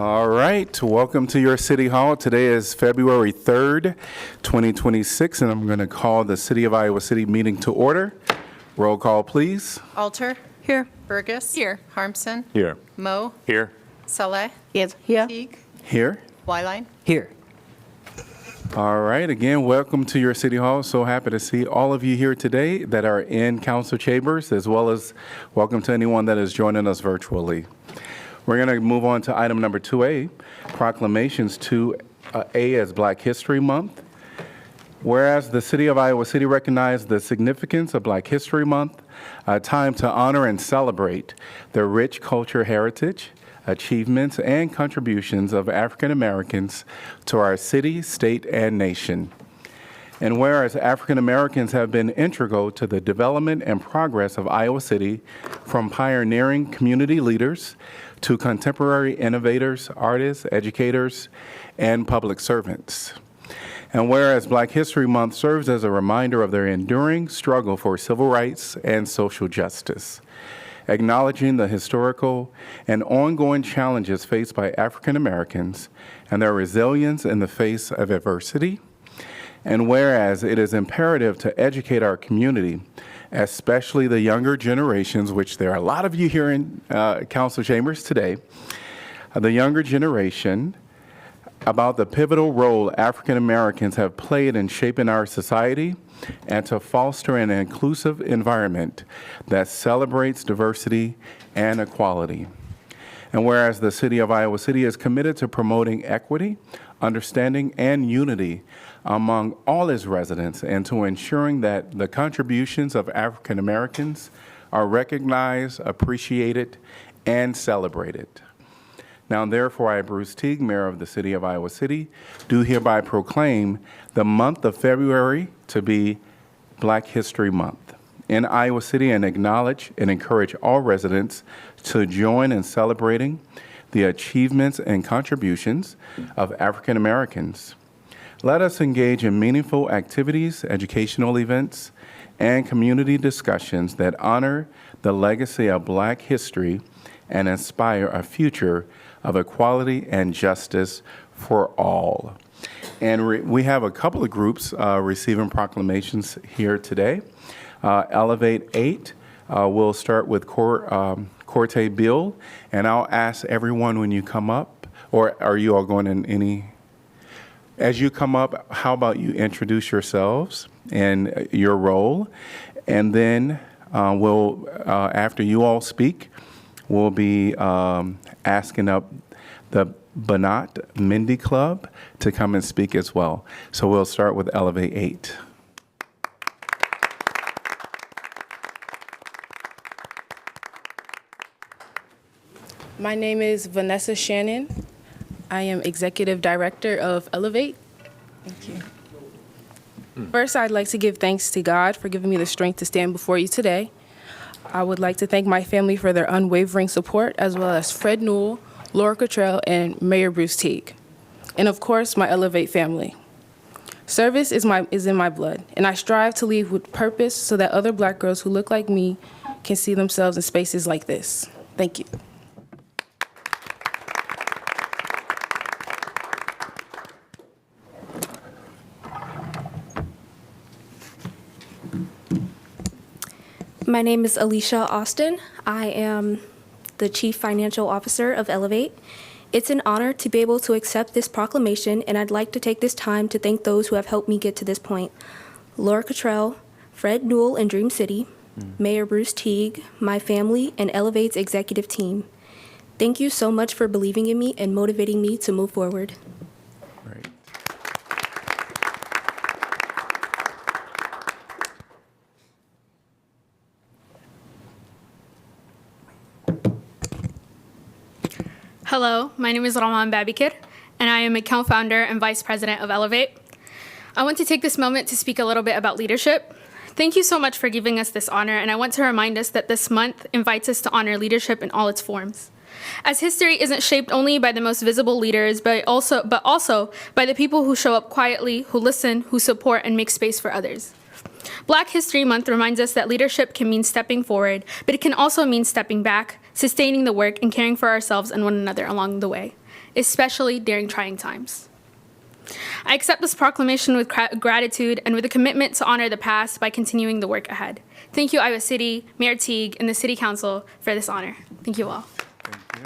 All right, welcome to your City Hall. Today is February 3rd, 2026, and I'm going to call the City of Iowa City meeting to order. Roll call, please. Alter. Here. Burgess. Here. Harmson. Here. Moe. Here. Saleh. Yes. Here. Teague. Here. Wyline. Here. All right, again, welcome to your City Hall. So happy to see all of you here today that are in council chambers, as well as welcome to anyone that is joining us virtually. We're going to move on to item number 2A, Proclamations. 2A as Black History Month. Whereas the City of Iowa City recognized the significance of Black History Month, a time to honor and celebrate the rich culture heritage, achievements, and contributions of African Americans to our city, state, and nation. And whereas African Americans have been integral to the development and progress of Iowa City, from pioneering community leaders to contemporary innovators, artists, educators, and public servants. And whereas Black History Month serves as a reminder of their enduring struggle for civil rights and social justice, acknowledging the historical and ongoing challenges faced by African Americans and their resilience in the face of adversity. And whereas it is imperative to educate our community, especially the younger generations, which there are a lot of you here in council chambers today, the younger generation, about the pivotal role African Americans have played in shaping our society and to foster an inclusive environment that celebrates diversity and equality. And whereas the City of Iowa City is committed to promoting equity, understanding, and unity among all its residents, and to ensuring that the contributions of African Americans are recognized, appreciated, and celebrated. Now, therefore, I, Bruce Teague, Mayor of the City of Iowa City, do hereby proclaim the month of February to be Black History Month in Iowa City, and acknowledge and encourage all residents to join in celebrating the achievements and contributions of African Americans. Let us engage in meaningful activities, educational events, and community discussions that honor the legacy of Black history and inspire a future of equality and justice for all. And we have a couple of groups receiving proclamations here today. Elevate 8, we'll start with Corte Bill, and I'll ask everyone when you come up, or are you all going in any? As you come up, how about you introduce yourselves and your role, and then we'll, after you all speak, we'll be asking up the Banat Mindy Club to come and speak as well. So we'll start with Elevate 8. My name is Vanessa Shannon. I am Executive Director of Elevate. Thank you. First, I'd like to give thanks to God for giving me the strength to stand before you today. I would like to thank my family for their unwavering support, as well as Fred Newell, Laura Cottrell, and Mayor Bruce Teague. And of course, my Elevate family. Service is in my blood, and I strive to lead with purpose so that other Black girls who look like me can see themselves in spaces like this. Thank you. My name is Alicia Austin. I am the Chief Financial Officer of Elevate. It's an honor to be able to accept this proclamation, and I'd like to take this time to thank those who have helped me get to this point. Laura Cottrell, Fred Newell in Dream City, Mayor Bruce Teague, my family, and Elevate's executive team. Thank you so much for believing in me and motivating me to move forward. Great. Hello, my name is Rahman Babikir, and I am a co-founder and vice president of Elevate. I want to take this moment to speak a little bit about leadership. Thank you so much for giving us this honor, and I want to remind us that this month invites us to honor leadership in all its forms. As history isn't shaped only by the most visible leaders, but also by the people who show up quietly, who listen, who support, and make space for others. Black History Month reminds us that leadership can mean stepping forward, but it can also mean stepping back, sustaining the work, and caring for ourselves and one another along the way. especially during trying times. I accept this proclamation with gratitude and with a commitment to honor the past by continuing the work ahead. Thank you, Iowa City, Mayor Teague, and the City Council for this honor. Thank you all. Thank you.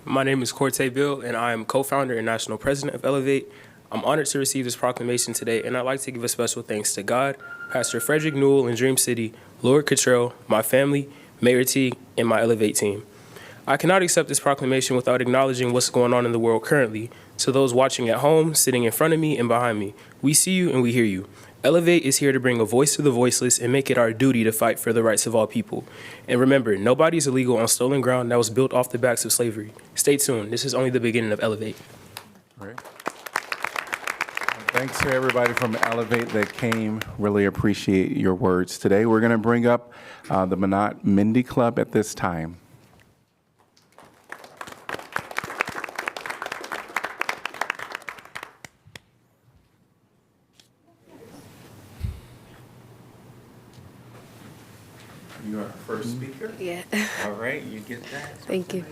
My name is Corte Bill, and I am co-founder and national president of Elevate. I'm honored to receive this proclamation today, and I'd like to give a special thanks to God, Pastor Frederick Newell in Dream City, Lord Cottrell, my family, Mayor Teague, and my Elevate team. I cannot accept this proclamation without acknowledging what's going on in the world currently. To those watching at home, sitting in front of me and behind me, we see you and we hear you. Elevate is here to bring a voice to the voiceless and make it our duty to fight for the rights of all people. And remember, nobody is illegal on stolen ground that was built off the backs of slavery. Stay tuned. This is only the beginning of Elevate. Great. Thanks to everybody from Elevate that came. Really appreciate your words today. We're going to bring up the Manat Mindy Club at this time. You are our first speaker. Yeah. All right, you get that. Thank you.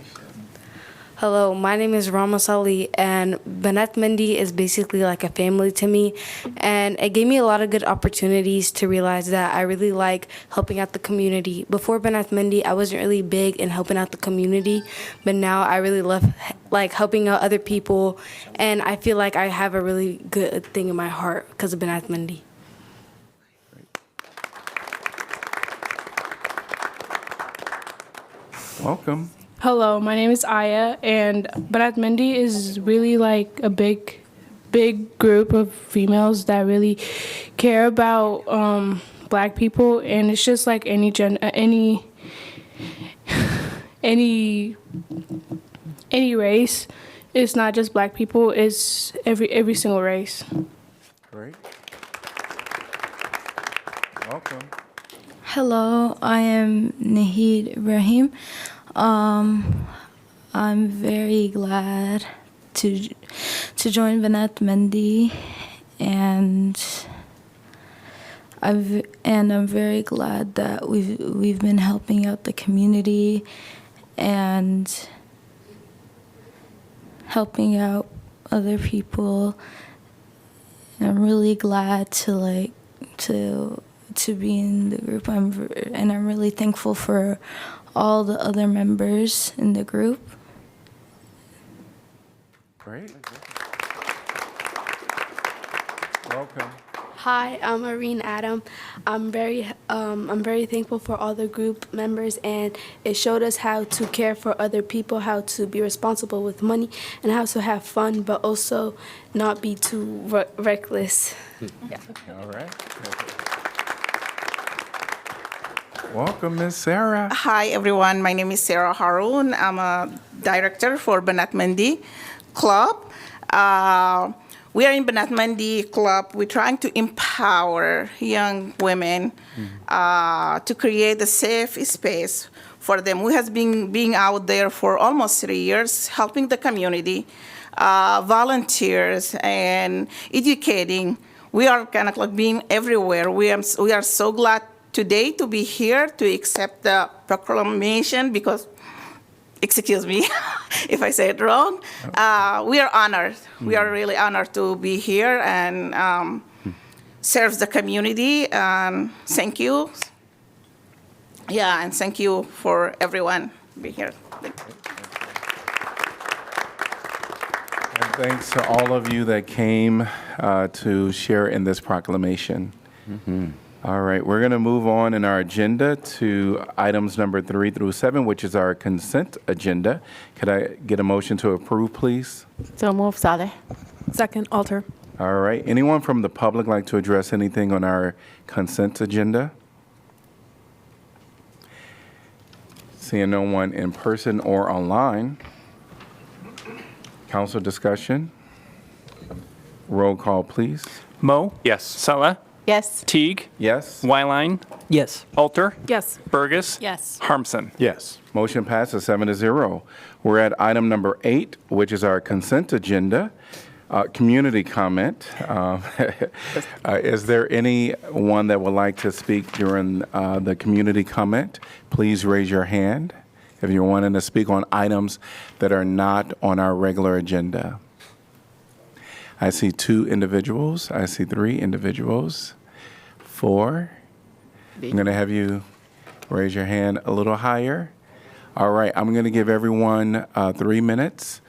Hello, my name is Ramos Ali, and Banat Mindy is basically like a family to me, and it gave me a lot of good opportunities to realize that I really like helping out the community. Before Banat Mindy, I wasn't really big in helping out the community, but now I really love like helping out other people, and I feel like I have a really good thing in my heart because of Banat Mindy. Welcome. Hello, my name is Aya, and Banat Mindy is really like a big group of females that really care about Black people, and it's just like any race. It's not just Black people; it's every single race. Great. Welcome. Hello, I am Nahid Ibrahim. I'm very glad to join Banat Mindy, and I'm very glad that we've been helping out the community and helping out other people. I'm really glad to be in the group. I'm really thankful for all the other members in the group. Great. Welcome. Hi, I'm Marine Adam. I'm very thankful for all the group members, and it showed us how to care for other people, how to be responsible with money, and how to have fun, but also not be too reckless. Yeah. All right. Welcome, Ms. Sarah. Hi, everyone. My name is Sarah Haroun. I'm a director for Banat Mindy Club. We are in Banat Mindy Club. We're trying to empower young women to create a safe space for them. We have been being out there for almost 3 years, helping the community, volunteers, and educating. We are kind of like being everywhere. We are so glad today to be here to accept the proclamation because, excuse me if I say it wrong, we are honored. We are really honored to be here and serve the community. And thank you. Yeah, and thank you for everyone being here. And thanks to all of you that came to share in this proclamation. All right, we're going to move on in our agenda to items number 3 through 7, which is our consent agenda. Could I get a motion to approve, please? So move, Saleh. Second, Alter. All right, anyone from the public like to address anything on our consent agenda? Seeing no one in person or online. Council discussion. Roll call, please. Mo? Yes. Salah? Yes. Teague? Yes? Wyline? Yes. Alter? Yes. Burgess? Yes. Harmson? Yes. Motion passes 7-0. We're at item number 8, which is our consent agenda. Community comment. Is there anyone that would like to speak during the community comment? Please raise your hand if you're wanting to speak on items that are not on our regular agenda. I see 2 individuals. I see 3 individuals. 4. I'm going to have you raise your hand a little higher. All right, I'm going to give everyone 3 minutes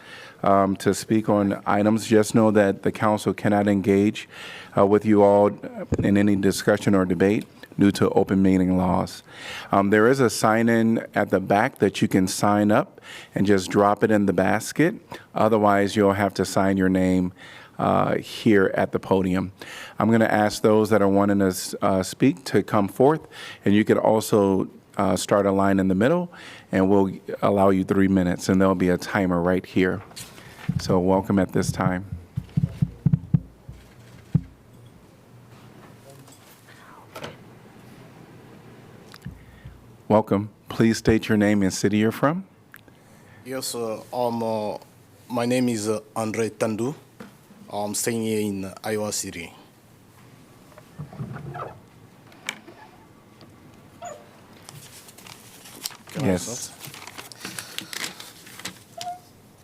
to speak on items. Just know that the council cannot engage with you all in any discussion or debate due to open meeting laws. There is a sign-in at the back that you can sign up and just drop it in the basket. Otherwise, you'll have to sign your name here at the podium. I'm going to ask those that are wanting to speak to come forth, and you could also start a line in the middle, and we'll allow you 3 minutes, and there'll be a timer right here. So welcome at this time. Welcome. Please state your name and city you're from. Yes, my name is Andre Tandu. I'm staying here in Iowa City. Yes.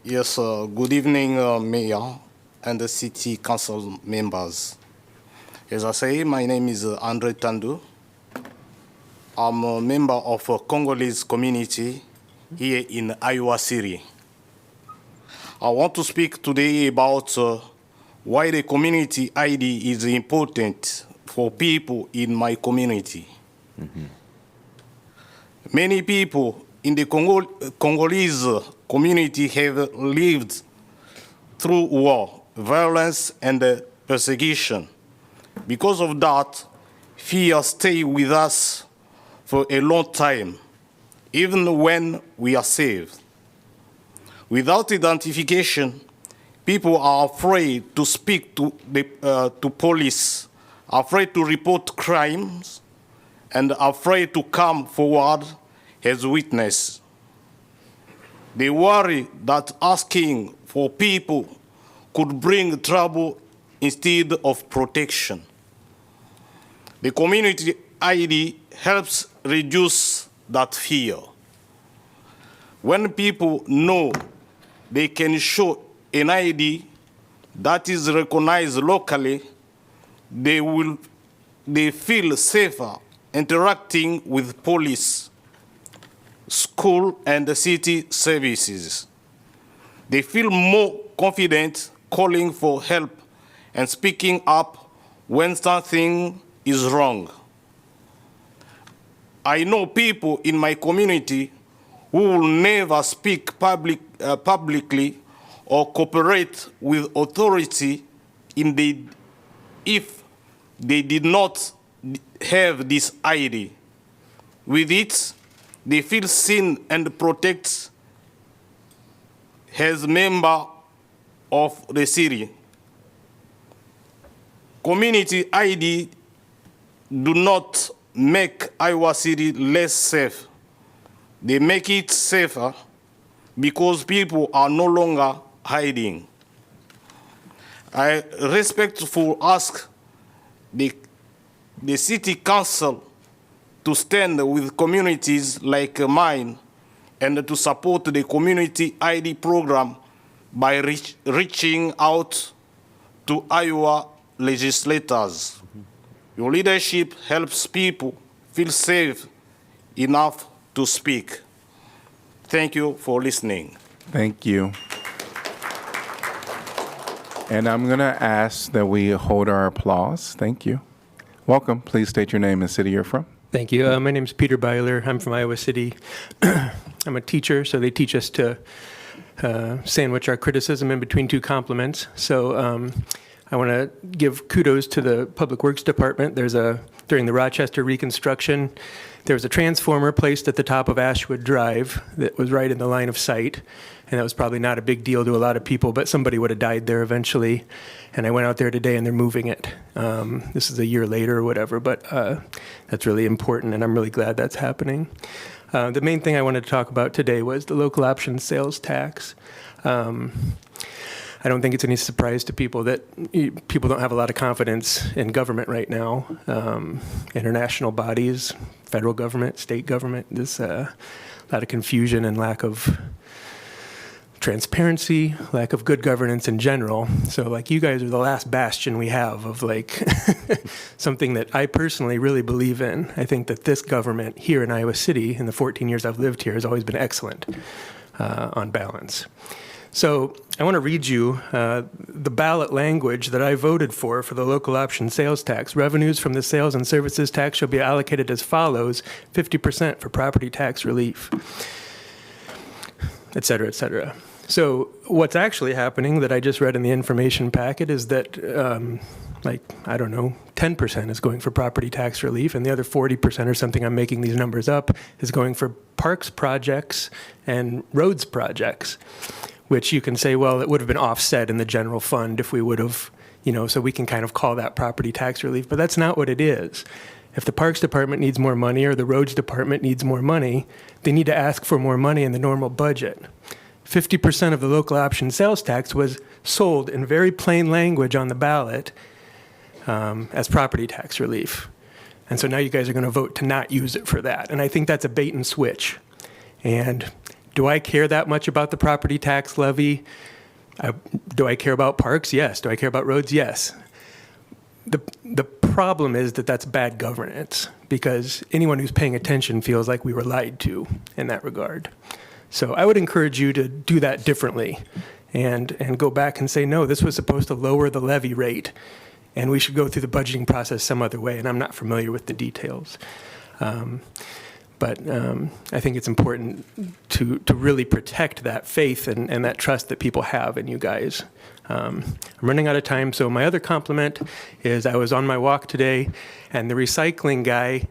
Yes, good evening, Mayor and the City Council members. As I say, my name is Andre Tandu. I'm a member of a Congolese community here in Iowa City. I want to speak today about why the community ID is important for people in my community. Mm-hmm. Many people in the Congolese community have lived through war, violence, and persecution. Because of that, fear stays with us for a long time, even when we are saved. Without identification, people are afraid to speak to police, afraid to report crimes, and afraid to come forward as witness. They worry that asking for people could bring trouble instead of protection. The community ID helps reduce that fear. When people know they can show an ID that is recognized locally, they feel safer interacting with police, school, and the city services. They feel more confident calling for help and speaking up when something is wrong. I know people in my community who will never speak publicly or cooperate with authority if they did not have this ID. With it, they feel seen and protected as member of the city. Community ID do not make Iowa City less safe. They make it safer because people are no longer hiding. I respectfully ask the city council to stand with communities like mine and to support the community ID program by reaching out to Iowa legislators. Your leadership helps people feel safe enough to speak. Thank you for listening. Thank you. And I'm going to ask that we hold our applause. Thank you. Welcome. Please state your name and city you're from. Thank you. My name is Peter Byler. I'm from Iowa City. I'm a teacher, so they teach us to sandwich our criticism in between 2 compliments. So I want to give kudos to the Public Works Department. During the Rochester reconstruction, there was a transformer placed at the top of Ashwood Drive that was right in the line of sight. And that was probably not a big deal to a lot of people, but somebody would have died there eventually. And I went out there today and they're moving it. This is a year later or whatever, but that's really important and I'm really glad that's happening. The main thing I wanted to talk about today was the local option sales tax. I don't think it's any surprise to people that people don't have a lot of confidence in government right now. International bodies, federal government, state government, there's a lot of confusion and lack of transparency, lack of good governance in general. So like you guys are the last bastion we have of like something that I personally really believe in. I think that this government here in Iowa City in the 14 years I've lived here has always been excellent on balance. So I want to read you the ballot language that I voted for the local option sales tax. Revenues from the sales and services tax shall be allocated as follows: 50% for property tax relief, et cetera, et cetera. So what's actually happening that I just read in the information packet is that, 10% is going for property tax relief, and the other 40% or something, I'm making these numbers up, is going for parks projects and roads projects, which you can say, well, it would have been offset in the general fund if we would have, so we can kind of call that property tax relief, but that's not what it is. If the Parks Department needs more money or the Roads Department needs more money, they need to ask for more money in the normal budget. 50% of the local option sales tax was sold in very plain language on the ballot as property tax relief. And so now you guys are going to vote to not use it for that. And I think that's a bait and switch. And do I care that much about the property tax levy? Do I care about parks? Yes. Do I care about roads? Yes. The problem is that that's bad governance, because anyone who's paying attention feels like we were lied to in that regard. So I would encourage you to do that differently and go back and say, no, this was supposed to lower the levy rate, and we should go through the budgeting process some other way, and I'm not familiar with the details. But I think it's important to really protect that faith and that trust that people have in you guys. I'm running out of time, so my other compliment is I was on my walk today, and the recycling guy,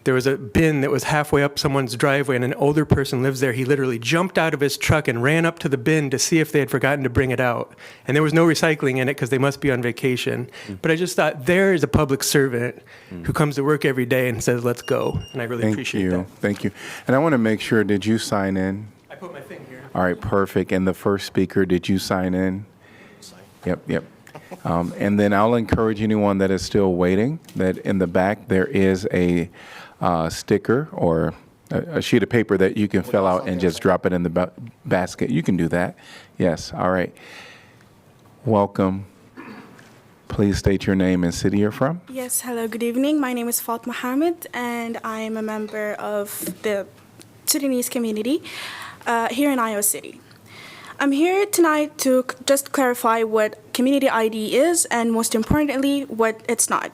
there was a bin that was halfway up someone's driveway, and an older person lives there. He literally jumped out of his truck and ran up to the bin to see if they had forgotten to bring it out. And there was no recycling in it because they must be on vacation. But I just thought, there is a public servant who comes to work every day and says, let's go. And I really appreciate that. Thank you. And I want to make sure, did you sign in? I put my thing here. All right, perfect. And the first speaker, did you sign in? Yep. And then I'll encourage anyone that is still waiting that in the back there is a sticker or a sheet of paper that you can fill out and just drop it in the basket. You can do that. Yes. All right. Welcome. Please state your name and city you're from. Yes. Hello. Good evening. My name is Fatma Hamid, and I am a member of the Sudanese community here in Iowa City. I'm here tonight to just clarify what community ID is, and most importantly, what it's not.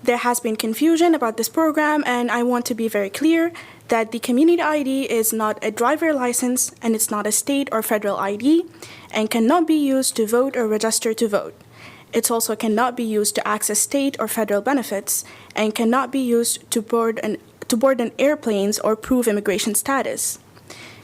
There has been confusion about this program, and I want to be very clear that the community ID is not a driver license, and it's not a state or federal ID, and cannot be used to vote or register to vote. It also cannot be used to access state or federal benefits, and cannot be used to board an airplanes or prove immigration status.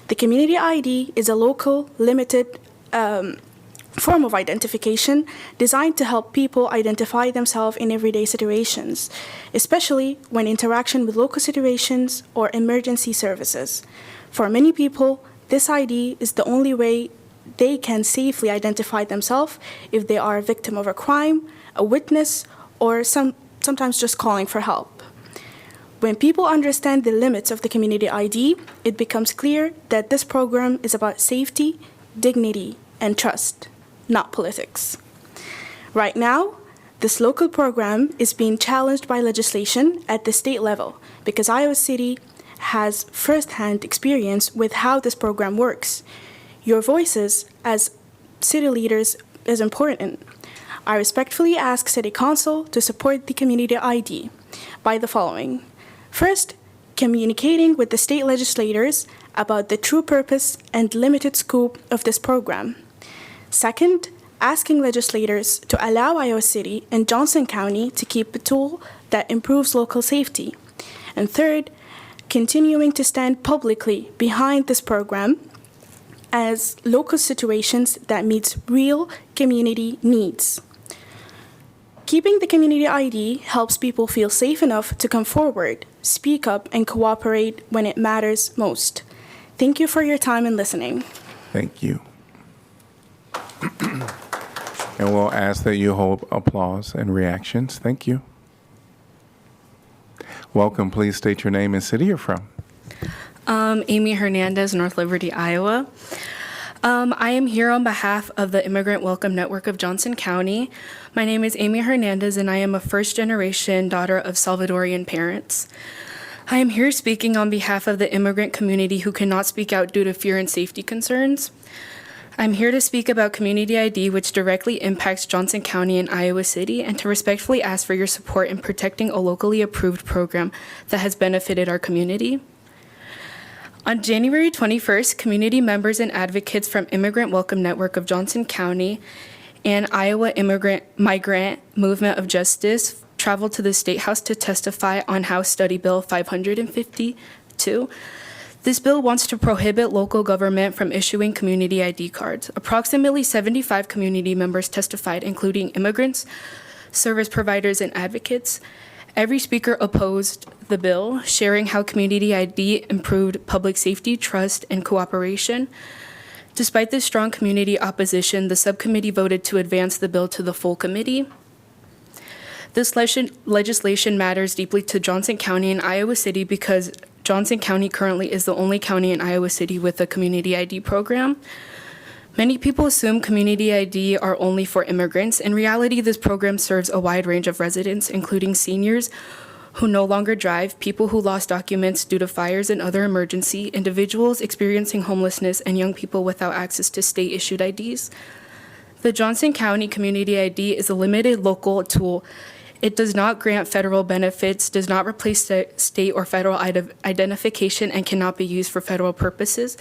The community ID is a local, limited form of identification designed to help people identify themselves in everyday situations, especially when interaction with local situations or emergency services. For many people, this ID is the only way they can safely identify themselves if they are a victim of a crime, a witness, or sometimes just calling for help. When people understand the limits of the community ID, it becomes clear that this program is about safety, dignity, and trust, not politics. Right now, this local program is being challenged by legislation at the state level because Iowa City has firsthand experience with how this program works. Your voices as city leaders is important. I respectfully ask City Council to support the community ID by the following. First, communicating with the state legislators about the true purpose and limited scope of this program. Second, asking legislators to allow Iowa City and Johnson County to keep a tool that improves local safety. And third, continuing to stand publicly behind this program as local situations that meets real community needs. Keeping the community ID helps people feel safe enough to come forward, speak up, and cooperate when it matters most. Thank you for your time and listening. Thank you. And we'll ask that you hold applause and reactions. Thank you. Welcome. Please state your name and city you're from. Amy Hernandez, North Liberty, Iowa. I am here on behalf of the Immigrant Welcome Network of Johnson County. My name is Amy Hernandez, and I am a first-generation daughter of Salvadorian parents. I am here speaking on behalf of the immigrant community who cannot speak out due to fear and safety concerns. I'm here to speak about Community ID, which directly impacts Johnson County and Iowa City, and to respectfully ask for your support in protecting a locally approved program that has benefited our community. On January 21st, community members and advocates from Immigrant Welcome Network of Johnson County and Iowa Migrant Movement of Justice traveled to the State House to testify on House Study Bill 552. This bill wants to prohibit local government from issuing community ID cards. Approximately 75 community members testified, including immigrants, service providers, and advocates. Every speaker opposed the bill, sharing how community ID improved public safety, trust, and cooperation. Despite this strong community opposition, the subcommittee voted to advance the bill to the full committee. This legislation matters deeply to Johnson County and Iowa City because Johnson County currently is the only county in Iowa City with a community ID program. Many people assume community ID are only for immigrants. In reality, this program serves a wide range of residents, including seniors who no longer drive, people who lost documents due to fires and other emergency, individuals experiencing homelessness, and young people without access to state-issued IDs. The Johnson County Community ID is a limited local tool. It does not grant federal benefits, does not replace state or federal identification, and cannot be used for federal purposes.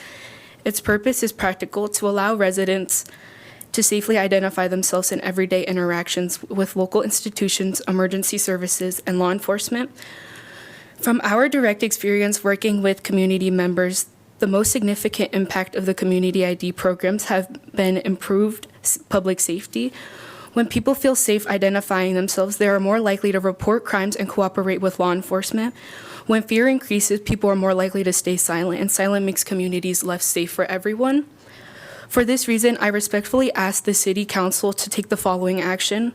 Its purpose is practical, to allow residents to safely identify themselves in everyday interactions with local institutions, emergency services, and law enforcement. From our direct experience working with community members, the most significant impact of the Community ID programs have been improved public safety. When people feel safe identifying themselves, they are more likely to report crimes and cooperate with law enforcement. When fear increases, people are more likely to stay silent, and silence makes communities less safe for everyone. For this reason, I respectfully ask the City Council to take the following action.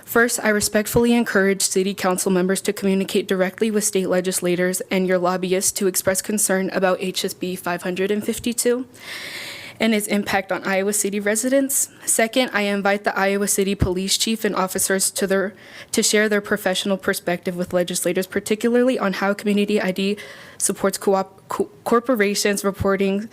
First, I respectfully encourage City Council members to communicate directly with state legislators and your lobbyists to express concern about HSB 552. And its impact on Iowa City residents. Second, I invite the Iowa City Police Chief and officers to share their professional perspective with legislators, particularly on how Community ID supports corporations, reporting,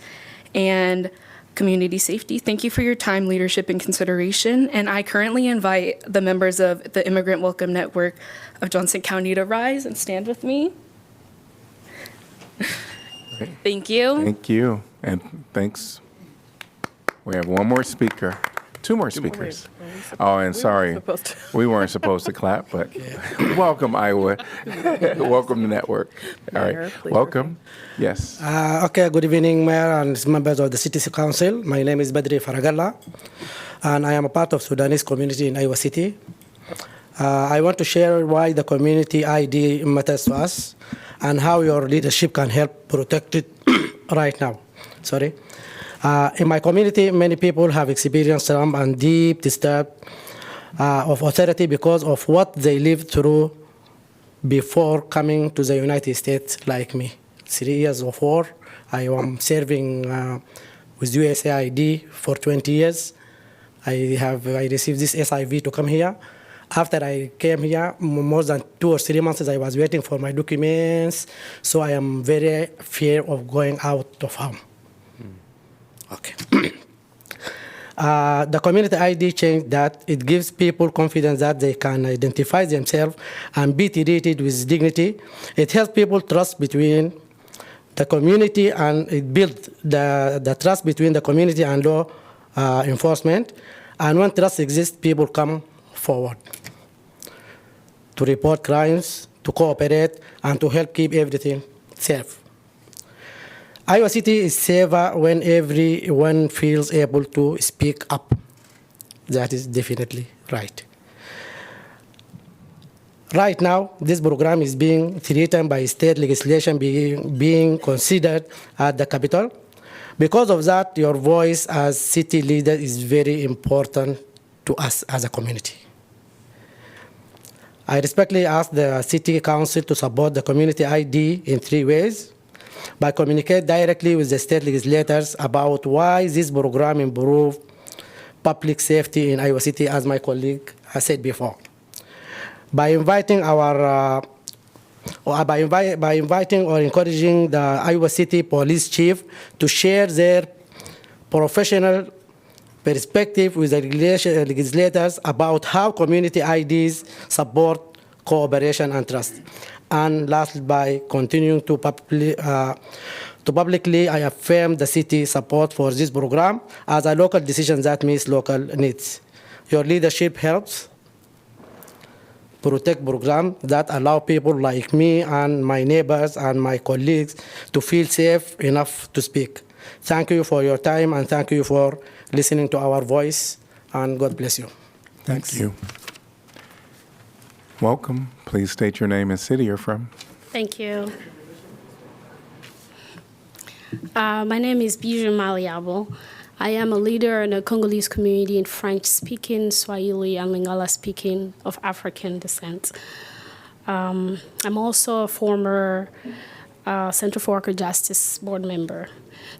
and community safety. Thank you for your time, leadership, and consideration. And I currently invite the members of the Immigrant Welcome Network of Johnson County to rise and stand with me. Thank you. Thank you. And thanks. We have one more speaker, two more speakers. Oh, and sorry, we weren't supposed to clap, but welcome, Iowa. Welcome to Network. All right, welcome. Yes. Okay, good evening, Mayor and members of the City Council. My name is Badri Faragalla, and I am a part of Sudanese community in Iowa City. I want to share why the community ID matters to us and how your leadership can help protect it right now. Sorry. In my community, many people have experienced some and deep disturb of authority because of what they lived through before coming to the United States, like me. 3 years of war. I am serving with USAID for 20 years. I received this SIV to come here. After I came here, more than 2 or 3 months, I was waiting for my documents. So I am very fear of going out of home. Okay. The community ID changed that. It gives people confidence that they can identify themselves and be treated with dignity. It helps people trust between the community, and it builds the trust between the community and law enforcement. And when trust exists, people come forward to report crimes, to cooperate, and to help keep everything safe. Iowa City is safer when everyone feels able to speak up. That is definitely right. Right now, this program is being threatened by state legislation being considered at the Capitol. Because of that, your voice as city leader is very important to us as a community. I respectfully ask the City Council to support the community ID in 3 ways: by communicate directly with the state legislators about why this program improve public safety in Iowa City, as my colleague has said before; by inviting or encouraging the Iowa City Police Chief to share their professional perspective with the legislators about how community IDs support cooperation and trust. And lastly, by continuing to publicly I affirm the city support for this program as a local decision that meets local needs. Your leadership helps protect programs that allow people like me and my neighbors and my colleagues to feel safe enough to speak. Thank you for your time, and thank you for listening to our voice, and God bless you. Thanks. Thank you. Welcome. Please state your name and city you're from. Thank you. My name is Bijou Maliabo. I am a leader in the Congolese community in French-speaking, Swahili, and Lingala-speaking of African descent. I'm also a former Center for Worker Justice board member.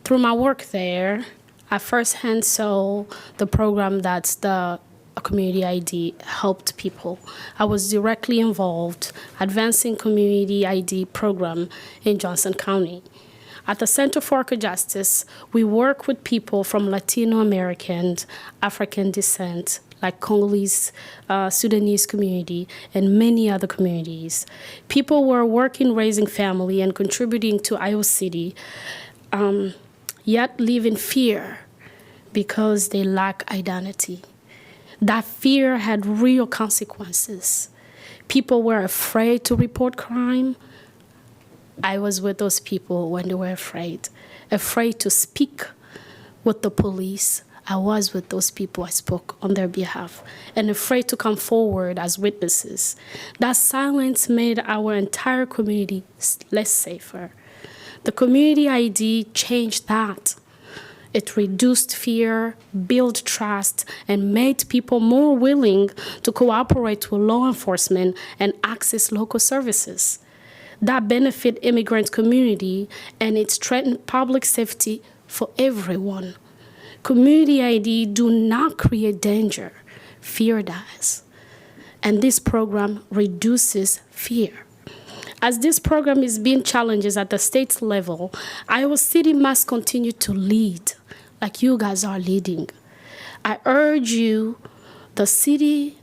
Through my work there, I firsthand saw the program that the Community ID helped people. I was directly involved advancing Community ID program in Johnson County. At the Center for Worker Justice, we work with people from Latino American, African descent, like Congolese, Sudanese community, and many other communities. People were working, raising family, and contributing to Iowa City, yet live in fear because they lack identity. That fear had real consequences. People were afraid to report crime. I was with those people when they were afraid to speak with the police. I was with those people, I spoke on their behalf, and afraid to come forward as witnesses. That silence made our entire community less safer. The Community ID changed that. It reduced fear, built trust, and made people more willing to cooperate with law enforcement and access local services. That benefit immigrant community, and it strengthened public safety for everyone. Community ID do not create danger. Fear does. And this program reduces fear. As this program is being challenged at the state level, Iowa City must continue to lead like you guys are leading. I urge you, the city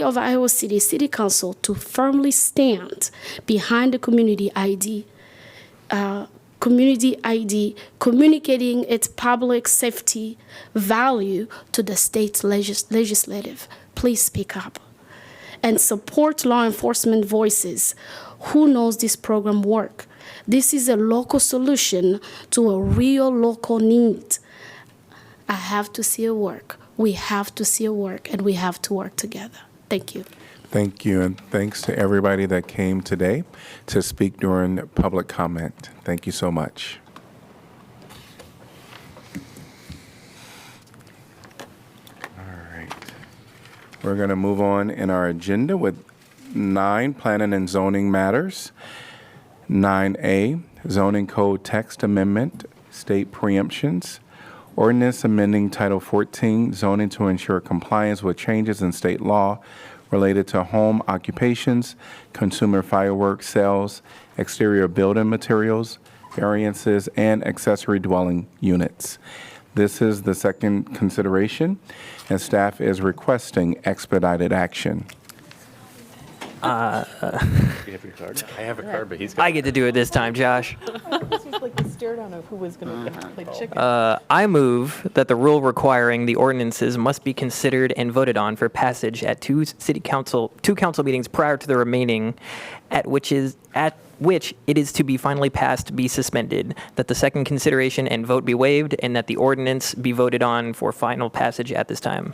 of Iowa City, City Council, to firmly stand behind the Community ID, communicating its public safety value to the state legislative. Please speak up and support law enforcement voices who knows this program work. This is a local solution to a real local need. I have to see it work. We have to see it work, and we have to work together. Thank you. Thank you, and thanks to everybody that came today to speak during public comment. Thank you so much. All right. We're going to move on in our agenda with 9 planning and zoning matters. 9A, zoning code text amendment, state preemptions. Ordinance amending Title 14 zoning to ensure compliance with changes in state law related to home occupations, consumer fireworks sales, exterior building materials, variances, and accessory dwelling units. This is the second consideration, and staff is requesting expedited action. You have your card? I have a card, but he's got... I get to do it this time, Josh. This was like the stare down of who was going to play chicken. I move that the rule requiring the ordinances must be considered and voted on for passage at two council meetings prior to the remaining, at which it is to be finally passed, be suspended, that the second consideration and vote be waived, and that the ordinance be voted on for final passage at this time.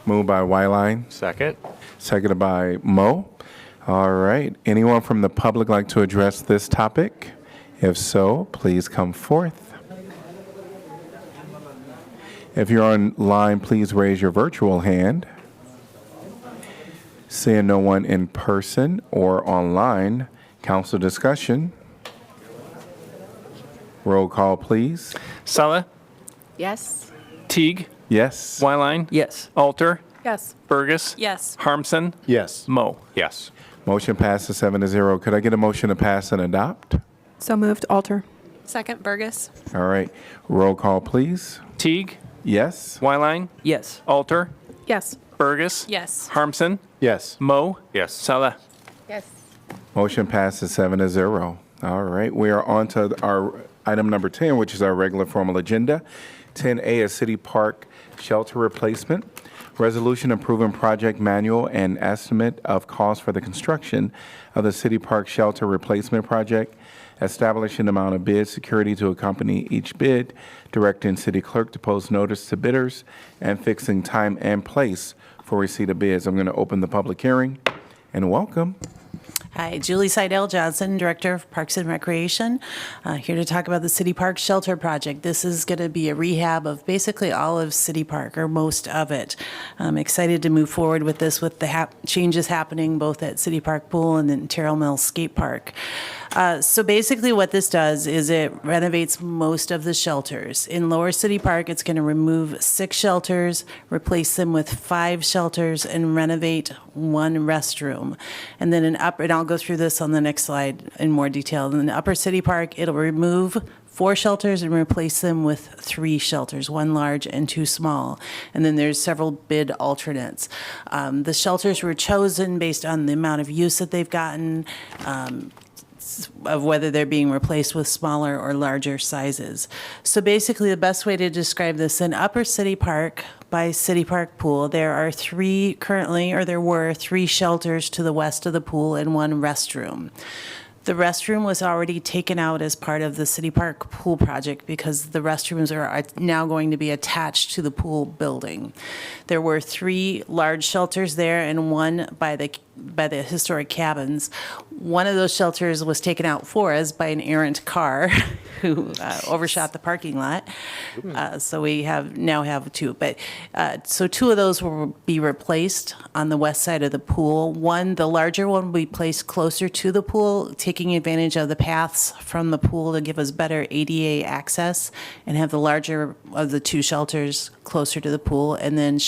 Moved by Wyline. Second. Seconded by Mo. All right. Anyone from the public like to address this topic? If so, please come forth. If you're online, please raise your virtual hand. Seeing no one in person or online, council discussion. Roll call, please. Sala? Yes. Teague? Yes. Wyline? Yes. Alter? Yes. Burgess? Yes. Harmson? Yes. Mo? Yes. Motion passes 7-0. Could I get a motion to pass and adopt? So moved. Alter. Second, Burgess. All right. Roll call, please. Teague? Yes. Wyline? Yes. Alter? Yes. Burgess? Yes. Harmson? Yes. Mo? Yes. Sala? Yes. Motion passes 7-0. All right. We are on to our item number 10, which is our regular formal agenda. 10A is City Park Shelter Replacement. Resolution approving project manual and estimate of cost for the construction of the City Park Shelter Replacement Project, establishing the amount of bid security to accompany each bid, directing city clerk to post notice to bidders, and fixing time and place for receipt of bids. I'm going to open the public hearing and welcome. Hi, Julie Seidel Johnson, Director of Parks and Recreation, here to talk about the City Park Shelter Project. This is going to be a rehab of basically all of City Park, or most of it. I'm excited to move forward with this with the changes happening both at City Park Pool and then Terrell Mills Skate Park. So basically what this does is it renovates most of the shelters. In Lower City Park, it's going to remove 6 shelters, replace them with 5 shelters, and renovate 1 restroom. And then and I'll go through this on the next slide in more detail. In Upper City Park, it'll remove 4 shelters and replace them with 3 shelters, 1 large and 2 small. And then there's several bid alternates. The shelters were chosen based on the amount of use that they've gotten, of whether they're being replaced with smaller or larger sizes. So basically the best way to describe this, in Upper City Park by City Park Pool, there were 3 shelters to the west of the pool and 1 restroom. The restroom was already taken out as part of the City Park Pool project because the restrooms are now going to be attached to the pool building. There were 3 large shelters there and 1 by the historic cabins. One of those shelters was taken out for us by an errant car who overshot the parking lot. So we now have 2. But so 2 of those will be replaced on the west side of the pool. The larger one will be placed closer to the pool, taking advantage of the paths from the pool to give us better ADA access, and have the larger of the 2 shelters closer to the pool. And then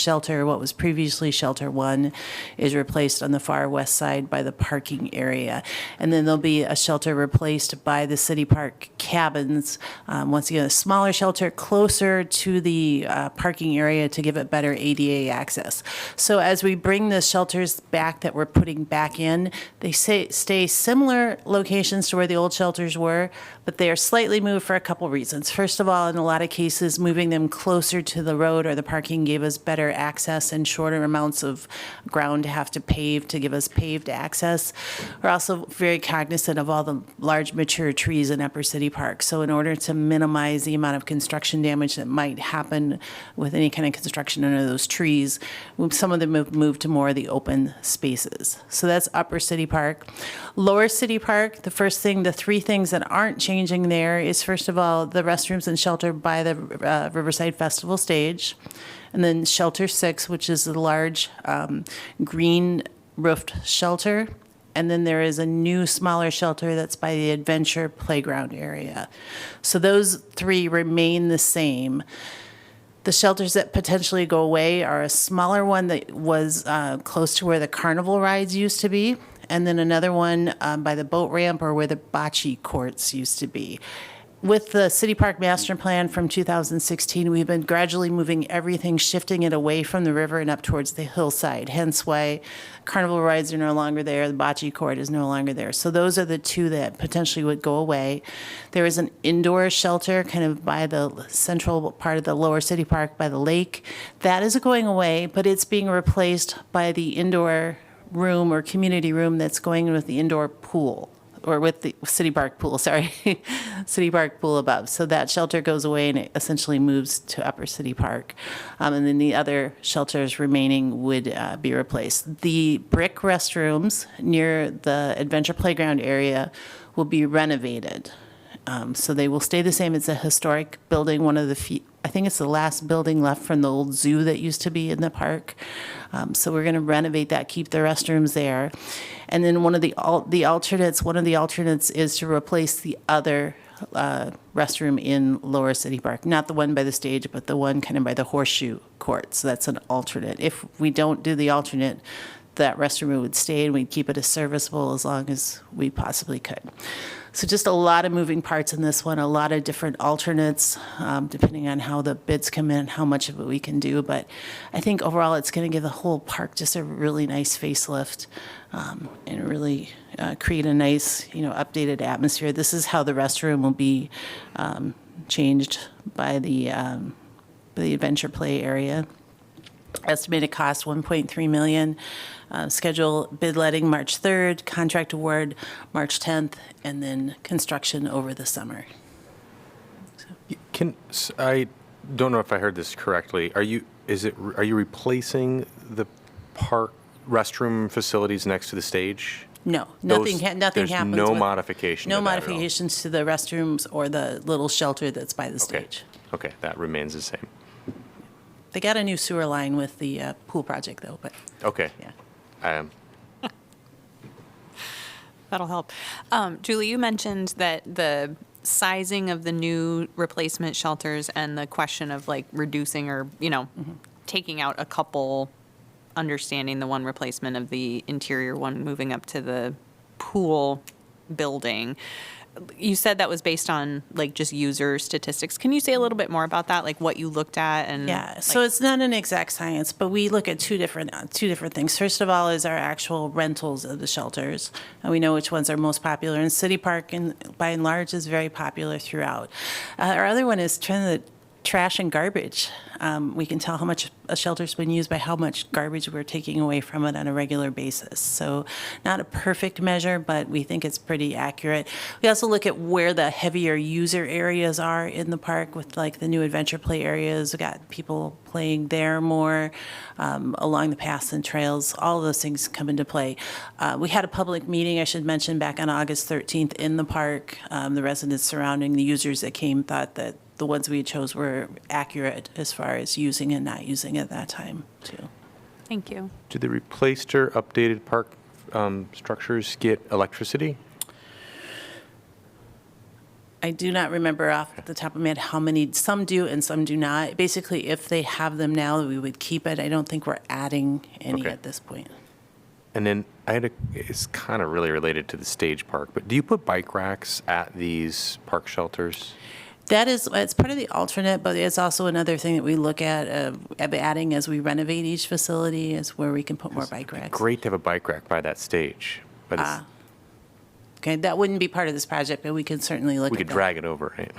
what was previously Shelter 1 is replaced on the far west side by the parking area. And then there'll be a shelter replaced by the City Park cabins. Once again, a smaller shelter closer to the parking area to give it better ADA access. So as we bring the shelters back that we're putting back in, they stay similar locations to where the old shelters were, but they are slightly moved for a couple reasons. First of all, in a lot of cases, moving them closer to the road or the parking gave us better access and shorter amounts of ground to have to pave to give us paved access. We're also very cognizant of all the large mature trees in Upper City Park. So in order to minimize the amount of construction damage that might happen with any kind of construction under those trees, some of them have moved to more of the open spaces. So that's Upper City Park. Lower City Park, the 3 things that aren't changing there is, first of all, the restrooms and shelter by the Riverside Festival stage. And then Shelter 6, which is the large green roofed shelter. And then there is a new smaller shelter that's by the Adventure Playground area. So those 3 remain the same. The shelters that potentially go away are a smaller one that was close to where the carnival rides used to be, and then another one by the boat ramp or where the bocce courts used to be. With the City Park Master Plan from 2016, we've been gradually moving everything, shifting it away from the river and up towards the hillside, hence why carnival rides are no longer there, the bocce court is no longer there. So those are the 2 that potentially would go away. There is an indoor shelter kind of by the central part of the Lower City Park by the lake. That is going away, but it's being replaced by the indoor room or community room that's going in with the indoor pool. Or with the City Park Pool, sorry, City Park Pool above. So that shelter goes away and it essentially moves to Upper City Park. And then the other shelters remaining would be replaced. The brick restrooms near the Adventure Playground area will be renovated. So they will stay the same. It's a historic building, one of the few, I think it's the last building left from the old zoo that used to be in the park. So we're going to renovate that, keep the restrooms there. And then one of the alternates is to replace the other restroom in Lower City Park, not the one by the stage, but the one kind of by the horseshoe court. So that's an alternate. If we don't do the alternate, that restroom would stay and we'd keep it as serviceable as long as we possibly could. So just a lot of moving parts in this one, a lot of different alternates, depending on how the bids come in, how much of it we can do. But I think overall it's going to give the whole park just a really nice facelift and really create a nice, updated atmosphere. This is how the restroom will be changed by the adventure play area. Estimated cost $1.3 million. Schedule bid letting March 3rd, contract award March 10th, and then construction over the summer. I don't know if I heard this correctly. Are you replacing the park restroom facilities next to the stage? No, nothing There's happens. no modification. No to that at all? modifications to the restrooms or the little shelter that's by the stage. Okay, that remains the same. They got a new sewer line with the pool project, though. But Okay. Yeah. That'll help. Julie, you mentioned that the sizing of the new replacement shelters and the question of like reducing or, taking out a couple, understanding the one replacement of the interior one moving up to the pool building. You said that was based on like just user statistics. Can you say a little bit more about that, like what you looked at? And yeah, so it's not an exact science, but we look at two different things. First of all is our actual rentals of the shelters, and we know which ones are most popular. And City Park, by and large, is very popular throughout. Our other one is the trash and garbage. We can tell how much a shelter's been used by how much garbage we're taking away from it on a regular basis. So not a perfect measure, but we think it's pretty accurate. We also look at where the heavier user areas are in the park with like the new adventure play areas. We got people playing there more along the paths and trails. All of those things come into play. We had a public meeting, I should mention, back on August 13th in the park. The residents surrounding the users that came thought that the ones we chose were accurate as far as using and not using at that time, too. Thank you. Did the replaced or updated park structures get electricity? I do not remember off the top of my head how many. Some do and some do not. Basically, if they have them now, we would keep it. I don't think we're adding any at this point. And then it's kind of really related to the stage park, but do you put bike racks at these park shelters? It's part of the alternate, but it's also another thing that we look at adding as we renovate each facility is where we can put more bike racks. Great to have a bike rack by that stage, but okay, that wouldn't be part of this project, but we can certainly look at that. we could drag it over, right?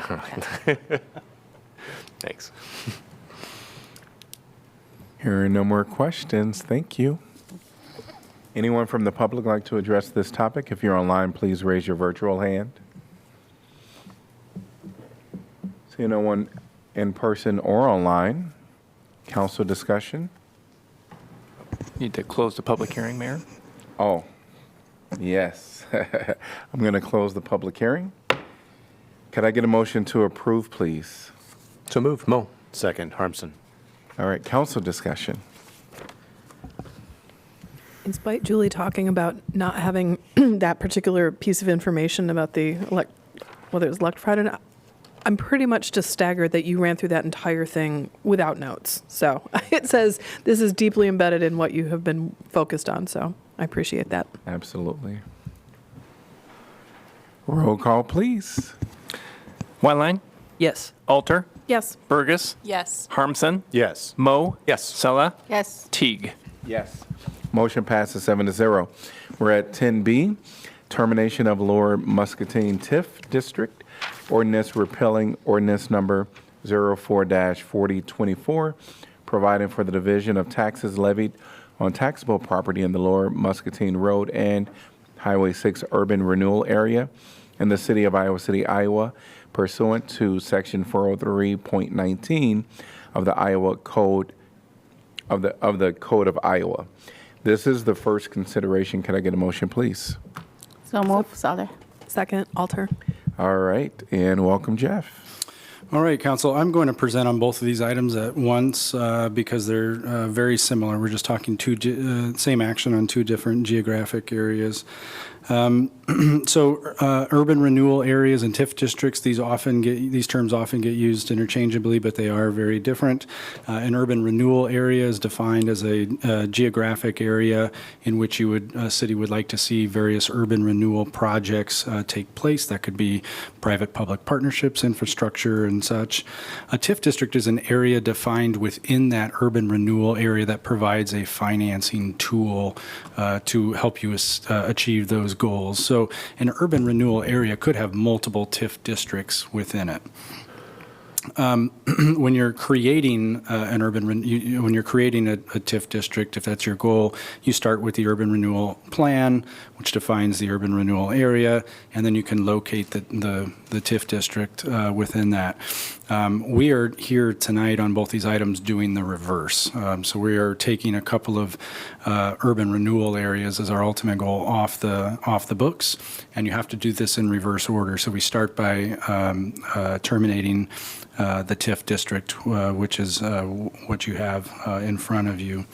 Thanks. Here are no more questions. Thank you. Anyone from the public like to address this topic? If you're online, please raise your virtual hand. See no one in person or online. Council discussion? Need to close the public hearing, Mayor. Oh, yes. I'm going to close the public hearing. Could I get a motion to approve, please? So move. Mo. Second, Harmson. All right, council discussion. In spite Julie talking about not having that particular piece of information about whether it was electrified or not, I'm pretty much just staggered that you ran through that entire thing without notes. So it says this is deeply embedded in what you have been focused on. So I appreciate that. Absolutely. Roll call, please. Whiteline? Yes. Alter? Yes. Burgess? Yes. Harmson? Yes. Mo? Yes. Sella? Yes. Teague? Yes. Motion passes 7-0. We're at 10B, termination of Lower Muscatine TIF District. Ordinance repealing ordinance number 04-4024, providing for the division of taxes levied on taxable property in the Lower Muscatine Road and Highway 6 urban renewal area in the city of Iowa City, Iowa, pursuant to section 403.19 of the Iowa Code of the Code of Iowa. This is the first consideration. Can I get a motion, please? So move, Souther. Second, Alter. All right, and welcome, Jeff. All right, Council, I'm going to present on both of these items at once because they're very similar. We're just talking same action on two different geographic areas. Urban renewal areas and TIF districts, these terms often get used interchangeably, but they are very different. An urban renewal area is defined as a geographic area in which a city would like to see various urban renewal projects take place. That could be private-public partnerships, infrastructure, and such. A TIF district is an area defined within that urban renewal area that provides a financing tool to help you achieve those goals. So an urban renewal area could have multiple TIF districts within it. When you're creating when you're creating a TIF district, if that's your goal, you start with the urban renewal plan, which defines the urban renewal area, and then you can locate the TIF district within that. We are here tonight on both these items doing the reverse. So we are taking a couple of urban renewal areas as our ultimate goal off the books, and you have to do this in reverse order. So we start by terminating the TIF district, which is what you have in front of you.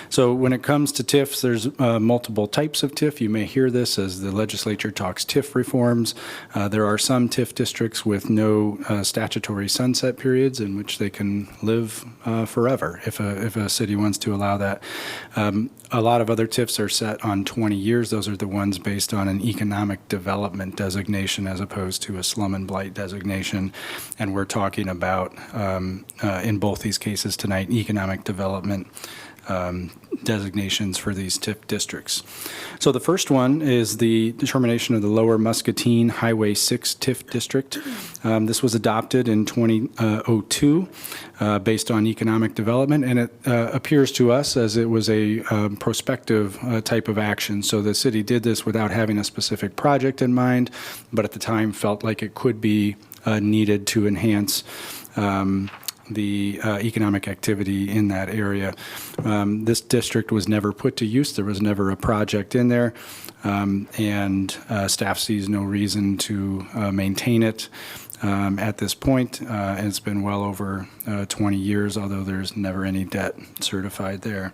So when it comes to TIFs, there's multiple types of TIF. You may hear this as the legislature talks TIF reforms. There are some TIF districts with no statutory sunset periods in which they can live forever if a city wants to allow that. A lot of other TIFs are set on 20 years. Those are the ones based on an economic development designation as opposed to a slum and blight designation. And we're talking about, in both these cases tonight, economic development designations for these TIF districts. So the first one is the determination of the Lower Muscatine Highway 6 TIF district. This was adopted in 2002 based on economic development, and it appears to us as it was a prospective type of action. So the city did this without having a specific project in mind, but at the time felt like it could be needed to enhance the economic activity in that area. This district was never put to use. There was never a project in there, and staff sees no reason to maintain it at this point. And it's been well over 20 years, although there's never any debt certified there.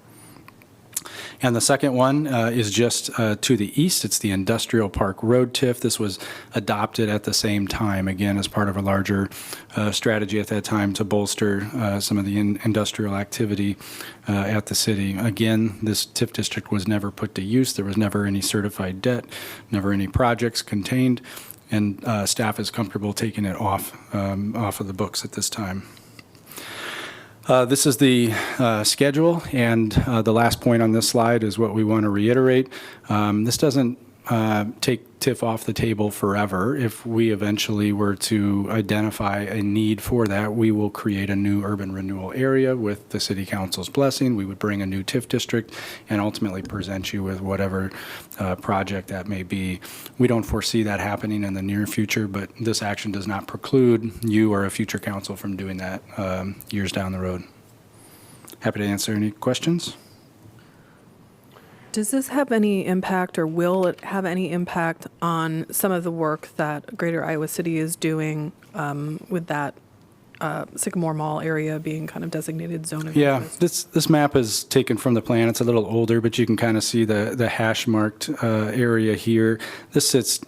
And the second one is just to the east. It's the Industrial Park Road TIF. This was adopted at the same time, again, as part of a larger strategy at that time to bolster some of the industrial activity at the city. Again, this TIF district was never put to use. There was never any certified debt, never any projects contained, and staff is comfortable taking it off of the books at this time. This is the schedule, and the last point on this slide is what we want to reiterate. This doesn't take TIF off the table forever. If we eventually were to identify a need for that, we will create a new urban renewal area with the City Council's blessing. We would bring a new TIF district and ultimately present you with whatever project that may be. We don't foresee that happening in the near future, but this action does not preclude you or a future council from doing that years down the road. Happy to answer any questions. Does this have any impact, or will it have any impact on some of the work that Greater Iowa City is doing with that Sycamore Mall area being kind of designated zone of interest? This map is taken from the plan. It's a little older, but you can kind of see the hash marked area here. This sits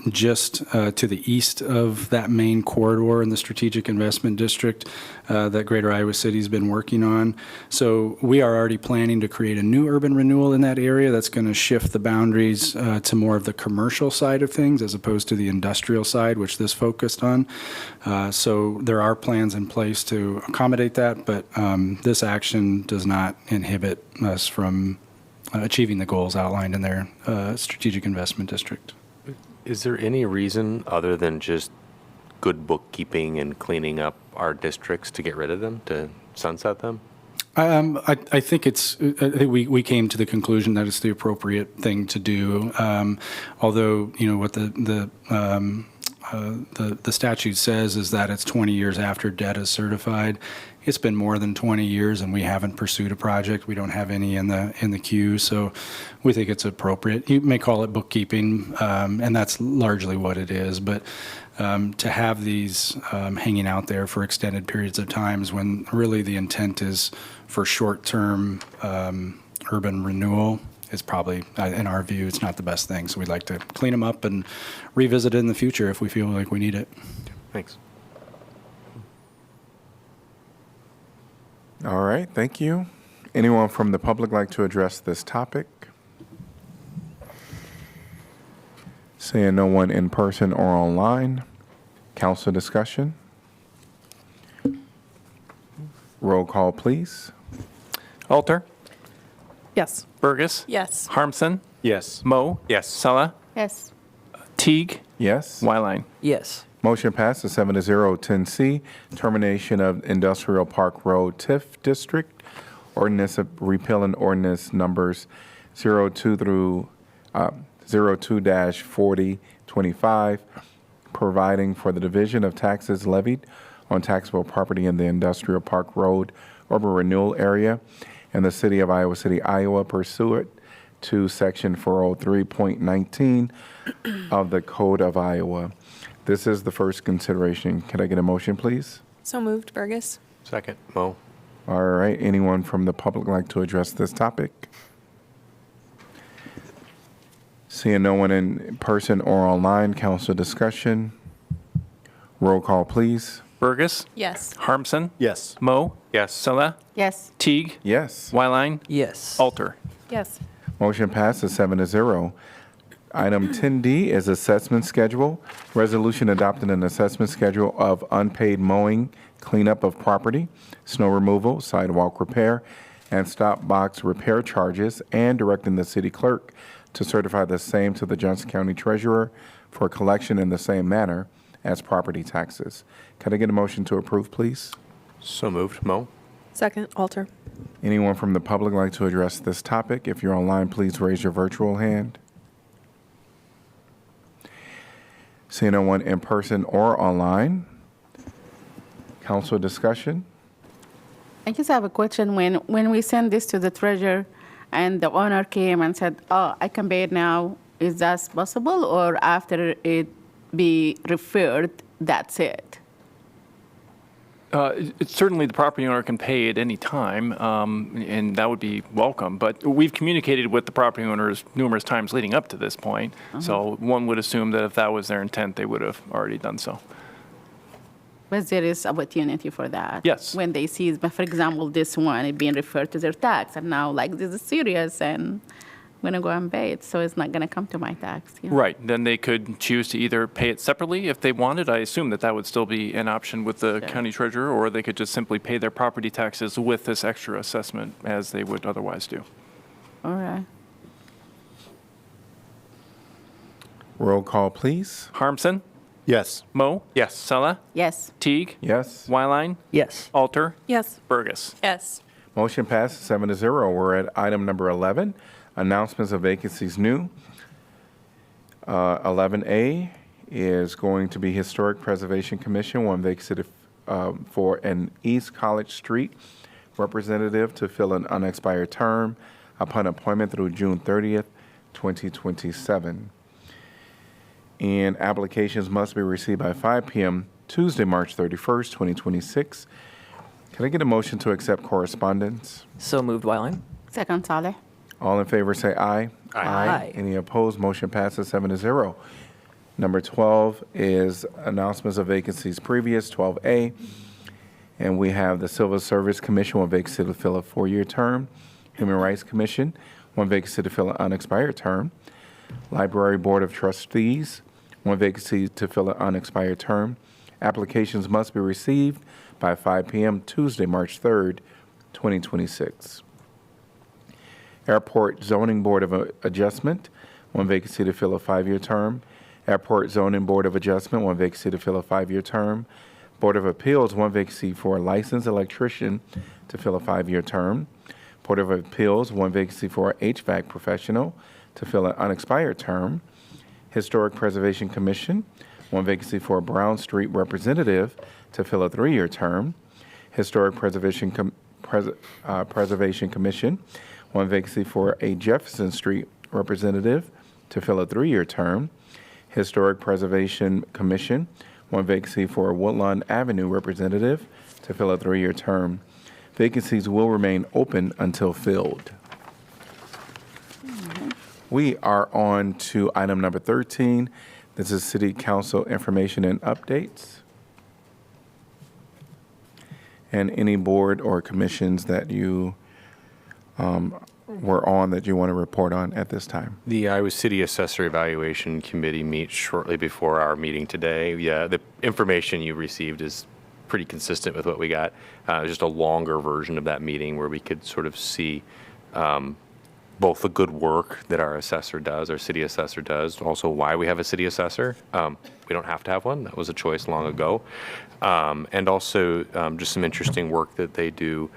just to the east of that main corridor in the Strategic Investment District that Greater Iowa City's been working on. So we are already planning to create a new urban renewal in that area that's going to shift the boundaries to more of the commercial side of things as opposed to the industrial side, which this focused on. So there are plans in place to accommodate that, but this action does not inhibit us from achieving the goals outlined in their strategic investment district. Is there any reason other than just good bookkeeping and cleaning up our districts to get rid of them, to sunset them? I think we came to the conclusion that it's the appropriate thing to do. Although, what the statute says is that it's 20 years after debt is certified. It's been more than 20 years and we haven't pursued a project. We don't have any in the queue, so we think it's appropriate. You may call it bookkeeping, and that's largely what it is, but to have these hanging out there for extended periods of times when really the intent is for short-term urban renewal is probably, in our view, it's not the best thing. So we'd like to clean them up and revisit it in the future if we feel like we need it. Thanks. All right, thank you. Anyone from the public like to address this topic? Seeing no one in person or online, council discussion. Roll call, please. Alter, Yes. Burgess, Yes. Harmson, Yes. Mo, Yes. Sala, Yes. Teague, Yes. Wyline. Yes. Motion passes 7-0. 10C, termination of Industrial Park Road TIF District. Ordinance of repealing ordinance numbers 02-4025, providing for the division of taxes levied on taxable property in the Industrial Park Road urban renewal area in the city of Iowa City, Iowa, pursuant to section 403.19 of the Code of Iowa. This is the first consideration. Can I get a motion, please? So moved, Burgess. Second, Mo. All right, anyone from the public like to address this topic? Seeing no one in person or online, council discussion. Roll call, please. Burgess, Yes. Harmson, Yes. Mo, Yes. Sala, Yes. Teague, Yes. Wyline, Yes. Alter. Yes. Motion passes 7-0. Item 10D is assessment schedule. Resolution adopting an assessment schedule of unpaid mowing, cleanup of property, snow removal, sidewalk repair, and stop box repair charges, and directing the city clerk to certify the same to the Johnson County Treasurer for collection in the same manner as property taxes. Can I get a motion to approve, please? So moved, Mo. Second, Alter. Anyone from the public like to address this topic? If you're online, please raise your virtual hand. Seeing no one in person or online, council discussion. I just have a question. When we send this to the treasurer and the owner came and said, oh, I can pay it now, is that possible? Or after it be referred, that's it? It's certainly the property owner can pay at any time, and that would be welcome. But we've communicated with the property owners numerous times leading up to this point. So one would assume that if that was their intent, they would have already done so. But there is opportunity for that. Yes. When they see, for example, this one it being referred to their tax, and now like this is serious, and I'm gonna go and pay it, so it's not gonna come to my tax. Yeah. Right. Then they could choose to either pay it separately if they wanted. I assume that that would still be an option with the county treasurer, or they could just simply pay their property taxes with this extra assessment as they would otherwise do. All right. Roll call, please. Harmson, Yes. Mo, Yes. Sala, Yes. Teague, Yes. Wyline, Yes. Alter, Yes. Burgess. Yes. Motion passes 7-0. We're at item number 11, announcements of vacancies new. 11A is going to be Historic Preservation Commission, one vacancy for an East College Street representative to fill an unexpired term upon appointment through June 30th, 2027. And applications must be received by 5 p.m. Tuesday, March 31st, 2026. Can I get a motion to accept correspondence? So moved, Wyline. Second, Saleh. All in favor say aye. Aye. Any opposed? Motion passes 7-0. Number 12 is announcements of vacancies previous, 12A. And we have the Civil Service Commission, one vacancy to fill a 4-year term. Human Rights Commission, one vacancy to fill an unexpired term. Library Board of Trustees, one vacancy to fill an unexpired term. Applications must be received by 5 p.m. Tuesday, March 3rd, 2026. Airport Zoning Board of Adjustment, one vacancy to fill a 5-year term. Airport Zoning Board of Adjustment, one vacancy to fill a 5-year term. Board of Appeals, one vacancy for a licensed electrician to fill a 5-year term. Board of Appeals, one vacancy for an HVAC professional to fill an unexpired term. Historic Preservation Commission, one vacancy for a Brown Street representative to fill a 3-year term. Historic Preservation Commission, one vacancy for a Jefferson Street representative to fill a 3-year term. Historic Preservation Commission, one vacancy for a Woodlawn Avenue representative to fill a 3-year term. Vacancies will remain open until filled. We are on to item number 13. This is City Council information and updates. And any board or commissions that you were on that you want to report on at this time. The Iowa City Assessor Evaluation Committee meets shortly before our meeting today. Yeah, the information you received is pretty consistent with what we got. Just a longer version of that meeting where we could sort of see both the good work that our assessor does, our city assessor does, also why we have a city assessor. We don't have to have one. That was a choice long ago. And also just some interesting work that they do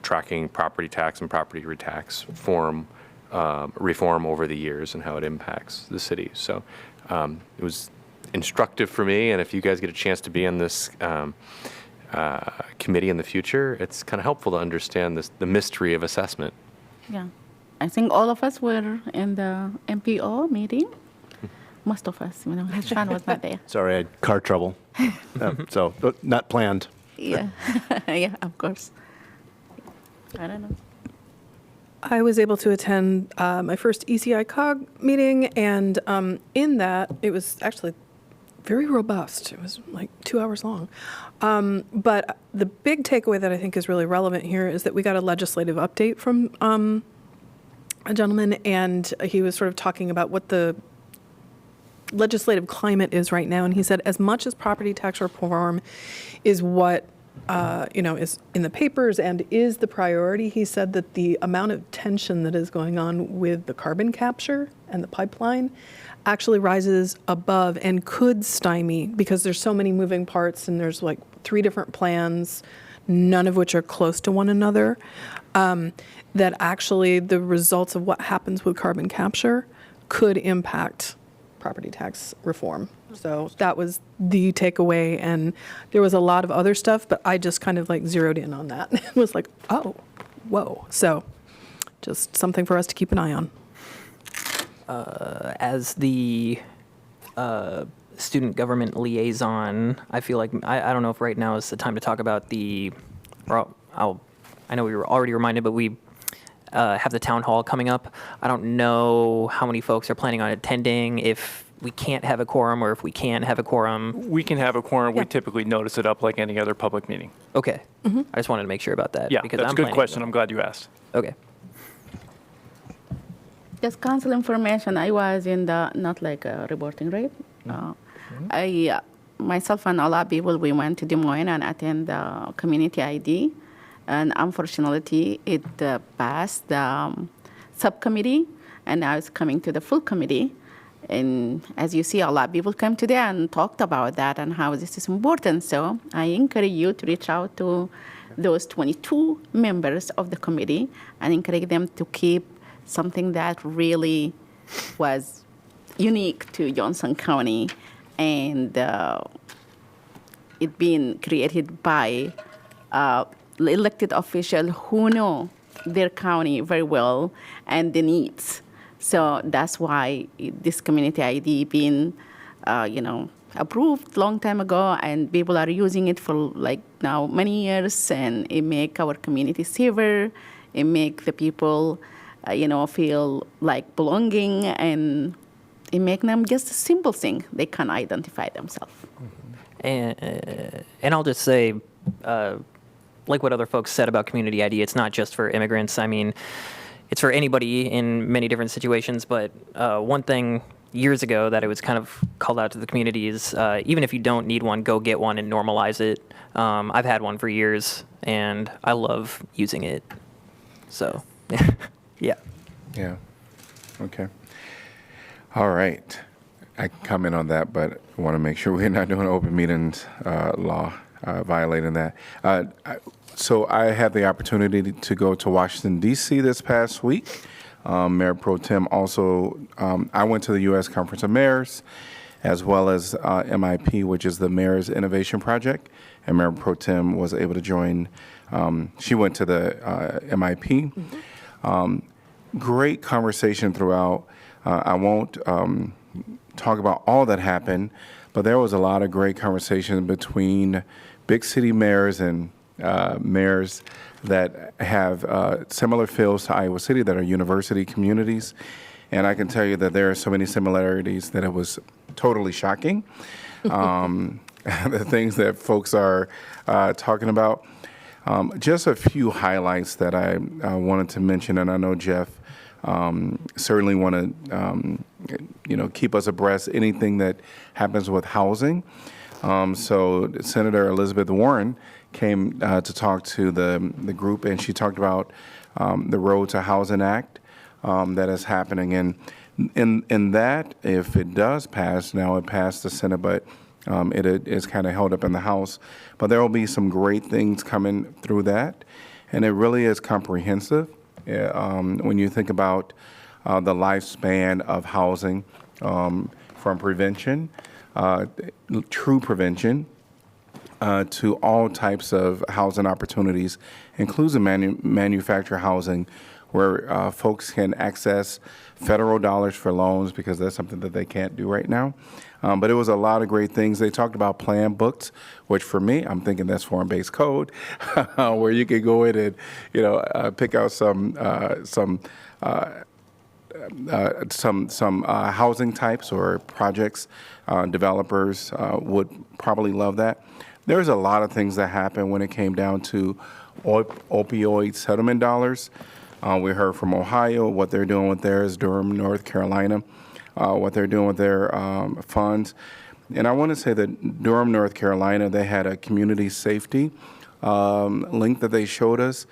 tracking property tax and property tax reform over the years and how it impacts the city. So it was instructive for me, and if you guys get a chance to be on this committee in the future, it's kind of helpful to understand the mystery of assessment. Yeah, I think all of us were in the MPO meeting. Most of us, Sean was not there. Sorry, I had car trouble. So not planned. Yeah, yeah, of course. I don't know. I was able to attend my first ECI COG meeting, and in that, it was actually very robust. It was like 2 hours long. But the big takeaway that I think is really relevant here is that we got a legislative update from a gentleman, and he was sort of talking about what the legislative climate is right now. And he said, as much as property tax reform is what is in the papers and is the priority, he said that the amount of tension that is going on with the carbon capture and the pipeline actually rises above and could stymie, because there's so many moving parts and there's like 3 different plans, none of which are close to one another, that actually the results of what happens with carbon capture could impact property tax reform. So that was the takeaway, and there was a lot of other stuff, but I just kind of like zeroed in on that. It was like, oh, whoa. So just something for us to keep an eye on. As the student government liaison, I feel like, I don't know if right now is the time to talk about I know we were already reminded, but we have the town hall coming up. I don't know how many folks are planning on attending, if we can't have a quorum or if we can have a quorum. We can have a quorum. We typically notice it up like any other public meeting. Okay. I just wanted to make sure about that. Yeah, because that's I'm a good planning question. to- I'm glad you asked. Okay. Just council information. I was in the, not like a reporting, right? I, myself and a lot of people, we went to Des Moines and attend the community ID. And unfortunately, it passed the subcommittee, and now it's coming to the full committee. And as you see, a lot of people came today and talked about that and how this is important. So I encourage you to reach out to those 22 members of the committee and encourage them to keep something that really was unique to Johnson County, and it being created by elected officials who know their county very well and the needs. So that's why this community ID being, approved long time ago, and people are using it for like now many years, and it make our community safer. It make the people, feel like belonging, and it make them just a simple thing. They can identify themselves. And I'll just say, like what other folks said about community ID, it's not just for immigrants. I mean, it's for anybody in many different situations. But one thing years ago that it was kind of called out to the community is even if you don't need one, go get one and normalize it. I've had one for years, and I love using it. So, yeah. Yeah. Okay. All right. I can comment on that, but I want to make sure we're not doing open meetings law, violating that. So I had the opportunity to go to Washington, D.C. this past week. Mayor Pro Tem also, I went to the U.S. Conference of Mayors, as well as MIP, which is the Mayor's Innovation Project. And Mayor Pro Tem was able to join. She went to the MIP. Great conversation throughout. I won't talk about all that happened, but there was a lot of great conversation between big city mayors and mayors that have similar feels to Iowa City that are university communities. And I can tell you that there are so many similarities that it was totally shocking. The things that folks are talking about. Just a few highlights that I wanted to mention, and I know Jeff certainly want to, keep us abreast anything that happens with housing. So Senator Elizabeth Warren came to talk to the group, and she talked about the Road to Housing Act that is happening. And in that, if it does pass, now it passed the Senate, but it is kind of held up in the House. But there will be some great things coming through that, and it really is comprehensive. When you think about the lifespan of housing, from prevention, true prevention, to all types of housing opportunities, including manufactured housing, where folks can access federal dollars for loans, because that's something that they can't do right now. But it was a lot of great things. They talked about plan books, which for me, I'm thinking that's form-based code, where you can go in and, pick out some housing types or projects. Developers would probably love that. There's a lot of things that happened when it came down to opioid settlement dollars. We heard from Ohio what they're doing with theirs, Durham, North Carolina, what they're doing with their funds. And I want to say that Durham, North Carolina, they had a community safety link that they showed us,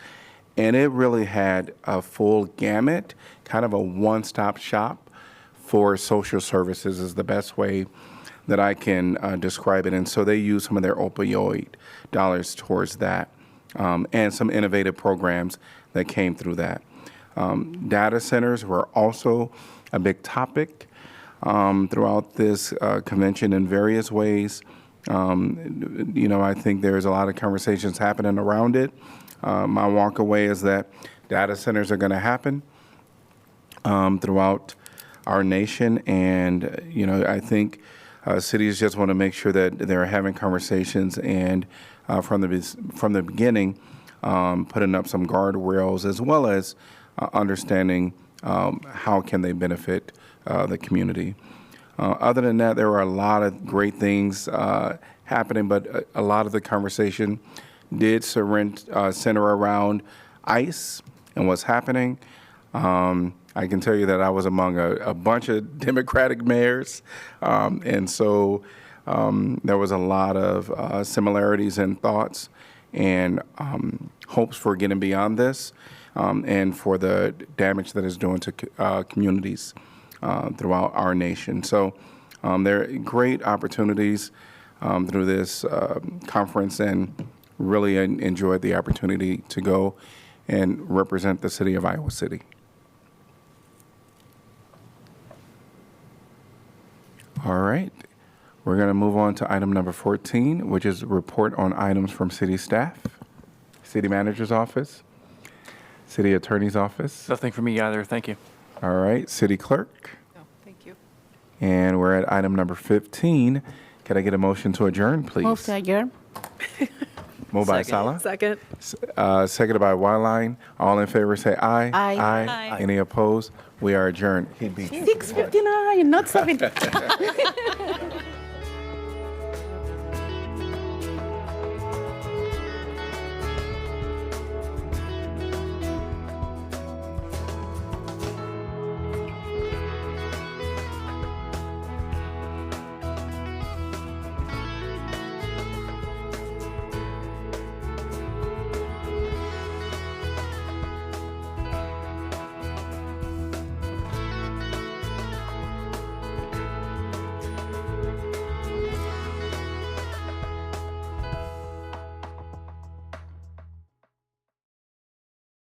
and it really had a full gamut, kind of a one-stop shop for social services is the best way that I can describe it. And so they use some of their opioid dollars towards that, and some innovative programs that came through that. Data centers were also a big topic throughout this convention in various ways. I think there's a lot of conversations happening around it. My walk away is that data centers are going to happen throughout our nation, and I think cities just want to make sure that they're having conversations and from the beginning, putting up some guardrails, as well as understanding how can they benefit the community. Other than that, there were a lot of great things happening, but a lot of the conversation did center around ICE and what's happening. I can tell you that I was among a bunch of Democratic mayors, and so there was a lot of similarities in thoughts and hopes for getting beyond this, and for the damage that it's doing to communities throughout our nation. So there are great opportunities through this conference, and really enjoyed the opportunity to go and represent the city of Iowa City. All right. We're going to move on to item number 14, which is report on items from city staff, city manager's office, city attorney's office. Nothing for me either. Thank you. All right. City clerk. No, thank you. And we're at item number 15. Can I get a motion to adjourn, please? Move to adjourn. Moved by Sala. Second. Seconded by Wyline. All in favor say aye. Aye. Aye. Any opposed? We are adjourned. He beat you. 6:59, not 7.